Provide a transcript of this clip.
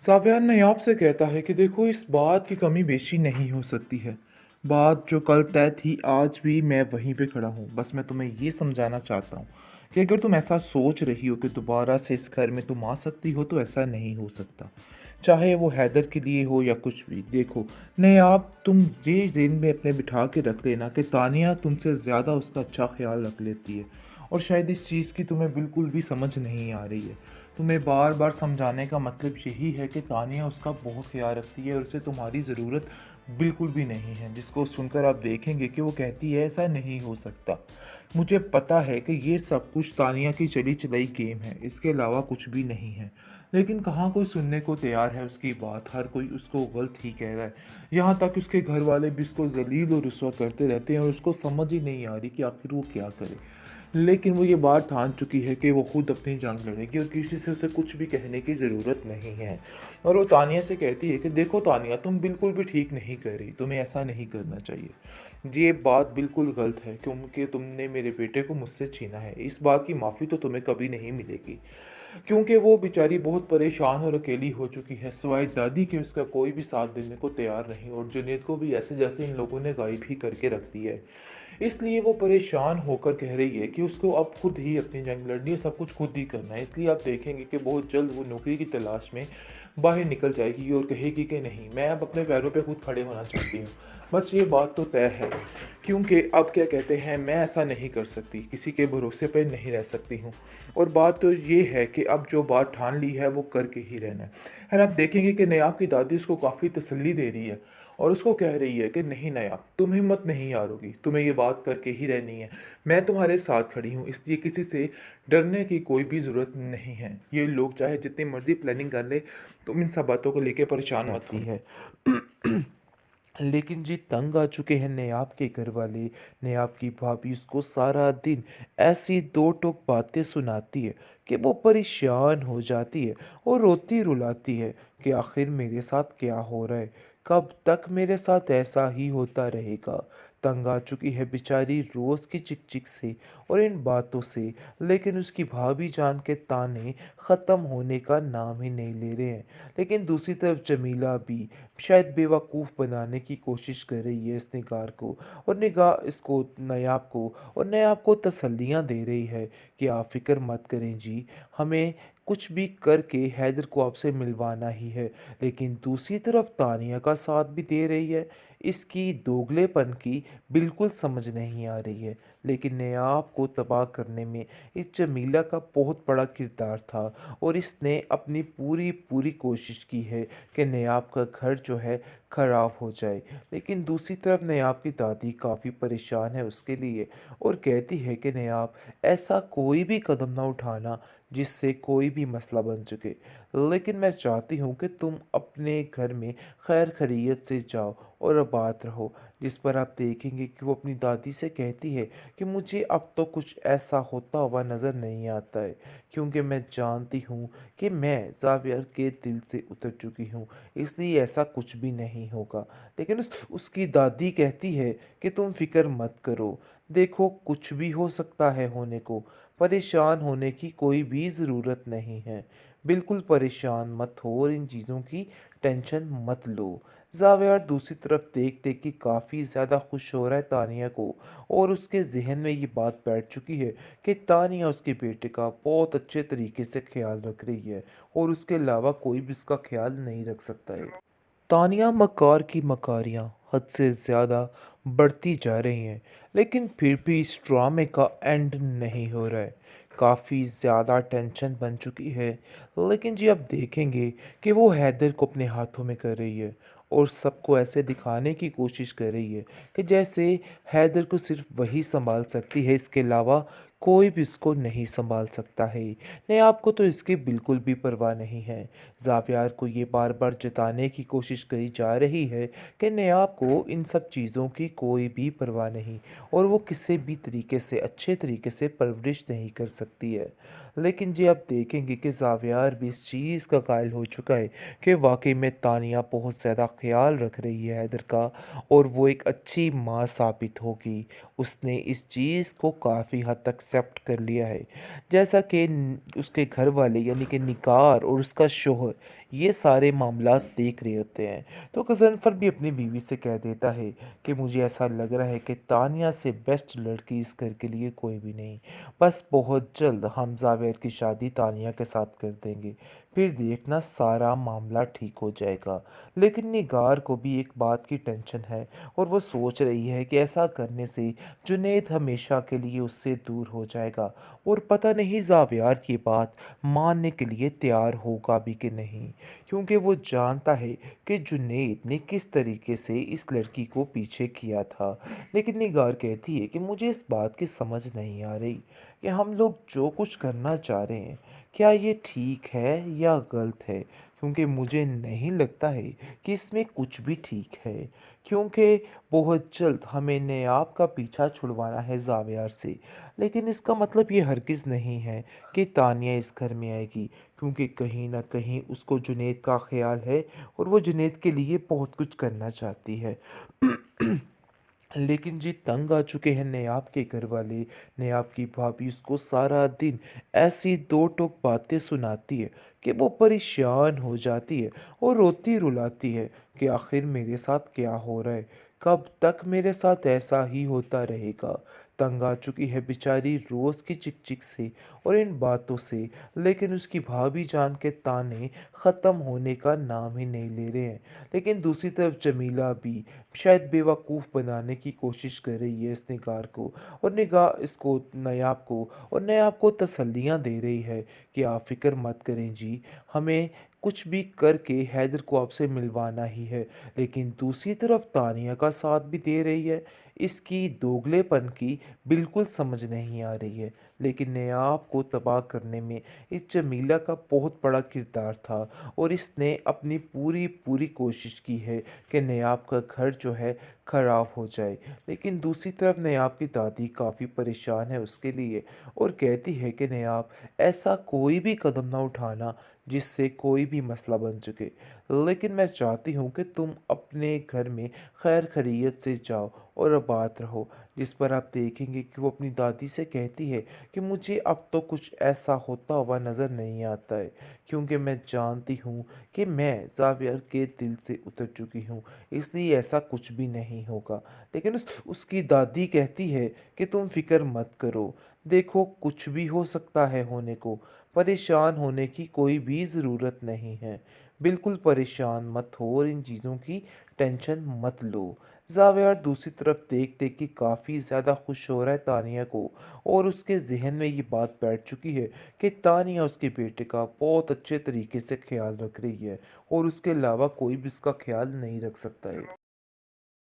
साफियान नायाब से कहता है कि देखो इस बात की कमी बेशी नहीं हो सकती है। बात जो कल तय थी आज भी मैं वहीं पे खड़ा हूँ। बस मैं तुम्हें ये समझाना चाहता हूँ कि अगर तुम ऐसा सोच रही हो कि दोबारा से इस घर में तुम आ सकती हो तो ऐसा नहीं हो सकता। चाहे वो हैदर के लिए हो या कुछ भी। देखो नायाब, तुम ये ज़हन में अपने बिठा के रख लेना कि तानिया तुमसे ज़्यादा उसका अच्छा ख्याल रख लेती है। और शायद इस चीज़ की तुम्हें बिल्कुल भी समझ नहीं आ रही है। तुम्हें बार बार समझाने का मतलब यही है कि तानिया उसका बहुत ख्याल रखती है और उसे तुम्हारी ज़रूरत बिल्कुल भी नहीं है, जिसको सुनकर आप देखेंगे कि वो कहती है ऐसा नहीं हो सकता। मुझे पता है कि ये सब कुछ तानिया की चली चलाई गेम है, इसके अलावा कुछ भी नहीं है। लेकिन कहाँ कोई सुनने को तैयार है उसकी बात। हर कोई उसको गलत ही कह रहा है। यहाँ तक उसके घर वाले भी उसको जलील और रुस्वा करते रहते हैं और उसको समझ ही नहीं आ रही कि आखिर वो क्या करे। लेकिन वो ये बात ठान चुकी है कि वो खुद अपनी जंग लड़ेगी और किसी से उसे कुछ भी कहने की ज़रूरत नहीं है। और वो तानिया से कहती है कि देखो तानिया, तुम बिल्कुल भी ठीक नहीं कर रही, तुम्हें ऐसा नहीं करना चाहिए। ये बात बिल्कुल गलत है क्योंकि तुमने मेरे बेटे को मुझसे छीना है। इस बात की माफ़ी तो तुम्हें कभी नहीं मिलेगी, क्योंकि वो बेचारी बहुत परेशान और अकेली हो चुकी है। सिवाय दादी के उसका कोई भी साथ देने को तैयार नहीं और जुनैद को भी ऐसे जैसे इन लोगों ने गायब ही करके रख दिया है। इसलिए वो परेशान होकर कह रही है कि उसको अब खुद ही अपनी जंग लड़नी है, सब कुछ खुद ही करना है। इसलिए आप देखेंगे कि बहुत जल्द वो नौकरी की तलाश में बाहर निकल जाएगी और कहेगी कि नहीं, मैं अब अपने पैरों पे खुद खड़े होना चाहती हूँ। बस ये बात तो तय है, क्योंकि अब क्या कहते हैं, मैं ऐसा नहीं कर सकती, किसी के भरोसे पे नहीं रह सकती हूँ। और बात तो ये है कि अब जो बात ठान ली है वो करके ही रहना है। और आप देखेंगे कि नयाब की दादी उसको काफ़ी तसल्ली दे रही है और उसको कह रही है कि नहीं नयाब, तुम हिम्मत नहीं हारोगी, तुम्हें ये बात करके ही रहनी है। मैं तुम्हारे साथ खड़ी हूँ, इसलिए किसी से डरने की कोई भी ज़रूरत नहीं है। ये लोग चाहे जितनी मर्जी प्लानिंग कर ले, तुम इन सब बातों को लेके परेशान मत हो। है लेकिन जी तंग आ चुके हैं नेहाब के घर वाले। नेहाब की भाभी उसको सारा दिन ऐसी दो टोक बातें सुनाती है कि वो परेशान हो जाती है और रोती रुलाती है कि आखिर मेरे साथ क्या हो रहा है, कब तक मेरे साथ ऐसा ही होता रहेगा। तंग आ चुकी है बेचारी रोज़ की चिक चिक से और इन बातों से। लेकिन उसकी भाभी जान के ताने ख़त्म होने का नाम ही नहीं ले रहे हैं। लेकिन दूसरी तरफ जमीला भी शायद बेवकूफ़ बनाने की कोशिश कर रही है इस निगार को, और निगाह इसको नायाब को, और नायाब को तसल्लियाँ दे रही है कि आप फ़िक्र मत करें जी, हमें कुछ भी करके हैदर को आपसे मिलवाना ही है। लेकिन दूसरी तरफ तानिया का साथ भी दे रही है। इसकी दोगलेपन की बिल्कुल समझ नहीं आ रही है। लेकिन नायाब को तबाह करने में इस जमीला का बहुत बड़ा किरदार था और इसने अपनी पूरी पूरी कोशिश की है कि नयाब का घर जो है ख़राब हो जाए। लेकिन दूसरी तरफ नयाब की दादी काफ़ी परेशान है उसके लिए और कहती है कि नयाब, ऐसा कोई भी कदम ना उठाना जिससे कोई भी मसला बन चुके। लेकिन मैं चाहती हूँ कि तुम अपने घर में खैर खैरियत से जाओ और आबाद रहो। जिस पर आप देखेंगे कि वो अपनी दादी से कहती है कि मुझे अब तो कुछ ऐसा होता हुआ नज़र नहीं आता है, क्योंकि मैं जानती हूँ कि मैं ज़ावियर के दिल से उतर चुकी हूँ, इसलिए ऐसा कुछ भी नहीं होगा। लेकिन उसकी दादी कहती है कि तुम फ़िक्र मत करो, देखो कुछ भी हो सकता है होने को, परेशान होने की कोई भी ज़रूरत नहीं है। बिल्कुल परेशान मत हो और इन चीज़ों की टेंशन मत लो। ज़ावियर दूसरी तरफ देख देख के काफ़ी ज़्यादा खुश हो रहा है तानिया को, और उसके ज़हन में ये बात बैठ चुकी है कि तानिया उसके बेटे का बहुत अच्छे तरीके से ख्याल रख रही है और उसके अलावा कोई भी उसका ख्याल नहीं रख सकता है। तानिया मकार की मकारियाँ हद से ज़्यादा बढ़ती जा रही हैं, लेकिन फिर भी इस ड्रामे का एंड नहीं हो रहा है। काफ़ी ज़्यादा टेंशन बन चुकी है। लेकिन जी आप देखेंगे कि वो हैदर को अपने हाथों में कर रही है और सबको ऐसे दिखाने की कोशिश कर रही है कि जैसे हैदर को सिर्फ वही संभाल सकती है, इसके अलावा कोई भी इसको नहीं संभाल सकता है। नहीं, आपको तो इसकी बिल्कुल भी परवाह नहीं है। ज़ावियार को ये बार बार जताने की कोशिश करी जा रही है कि नयाब को इन सब चीज़ों की कोई भी परवाह नहीं और वो किसी भी तरीके से अच्छे तरीके से परवरिश नहीं कर सकती है। लेकिन जी आप देखेंगे कि ज़ावियार भी इस चीज़ का कायल हो चुका है कि वाकई में तानिया बहुत ज़्यादा ख्याल रख रही है हैदर का और वो एक अच्छी माँ साबित होगी। उसने इस चीज़ को काफ़ी हद तक एक्सेप्ट कर लिया है। जैसा कि उसके घर वाले यानी कि निकार और उसका शोहर ये सारे मामलात देख रहे होते हैं। तो गज़नफ़र भी अपनी बीवी से कह देता है कि मुझे ऐसा लग रहा है कि तानिया से बेस्ट लड़की इस घर के लिए कोई भी नहीं। बस बहुत जल्द हम ज़ावेर की शादी तानिया के साथ कर देंगे। फिर देखना सारा मामला ठीक हो जाएगा। लेकिन निगार को भी एक बात की टेंशन है और वो सोच रही है कि ऐसा करने से जुनैद हमेशा के लिए उससे दूर हो जाएगा और पता नहीं ज़ावियार ये बात मानने के लिए तैयार होगा भी कि नहीं, क्योंकि वो जानता है कि जुनैद ने किस तरीके से इस लड़की को पीछे किया था। लेकिन निगार कहती है कि मुझे इस बात की समझ नहीं आ रही कि हम लोग जो कुछ करना चाह रहे हैं, क्या ये ठीक है या गलत है, क्योंकि मुझे नहीं लगता है कि इसमें कुछ भी ठीक है, क्योंकि बहुत जल्द हमें नयाब का पीछा छुड़वाना है ज़ावियार से। लेकिन इसका मतलब ये हरगिज़ नहीं है कि तानिया इस घर में आएगी, क्योंकि कहीं न कहीं उसको जुनैद का ख़्याल है और वो जुनैद के लिए बहुत कुछ करना चाहती है। लेकिन जी तंग आ चुके हैं नेहाब के घर वाले। नेहाब की भाभी उसको सारा दिन ऐसी दो टोक बातें सुनाती है कि वो परेशान हो जाती है और रोती रुलाती है कि आखिर मेरे साथ क्या हो रहा है, कब तक मेरे साथ ऐसा ही होता रहेगा। तंग आ चुकी है बेचारी रोज़ की चिक चिक से और इन बातों से। लेकिन उसकी भाभी जान के ताने ख़त्म होने का नाम ही नहीं ले रहे हैं। लेकिन दूसरी तरफ जमीला भी शायद बेवकूफ़ बनाने की कोशिश कर रही है इस निगार को, और निगाह इसको नयाब को, और नयाब को तसल्लियाँ दे रही है कि आप फ़िक्र मत करें जी, हमें कुछ भी करके हैदर को आपसे मिलवाना ही है। लेकिन दूसरी तरफ तानिया का साथ भी दे रही है। इसकी दोगलेपन की बिल्कुल समझ नहीं आ रही है। लेकिन नयाब को तबाह करने में इस जमीला का बहुत बड़ा किरदार था और इसने अपनी पूरी पूरी कोशिश की है कि नयाब का घर जो है ख़राब हो जाए। लेकिन दूसरी तरफ नयाब की दादी काफ़ी परेशान है उसके लिए और कहती है कि नयाब, ऐसा कोई भी कदम ना उठाना जिससे कोई भी मसला बन सके। लेकिन मैं चाहती हूँ कि तुम अपने घर में खैर खैरियत से जाओ और आबाद रहो। जिस पर आप देखेंगे कि वो अपनी दादी से कहती है कि मुझे अब तो कुछ ऐसा होता हुआ नज़र नहीं आता है, क्योंकि मैं जानती हूँ कि मैं ज़ावियर के दिल से उतर चुकी हूँ, इसलिए ऐसा कुछ भी नहीं होगा। लेकिन उसकी दादी कहती है कि तुम फ़िक्र मत करो, देखो कुछ भी हो सकता है होने को, परेशान होने की कोई भी ज़रूरत नहीं है। बिल्कुल परेशान मत हो और इन चीज़ों की टेंशन मत लो। ज़ावियर दूसरी तरफ देख देख के काफ़ी ज़्यादा खुश हो रहा है तानिया को, और उसके ज़हन में ये बात बैठ चुकी है कि तानिया उसके बेटे का बहुत अच्छे तरीके से ख्याल रख रही है और उसके अलावा कोई भी उसका ख्याल नहीं रख सकता है।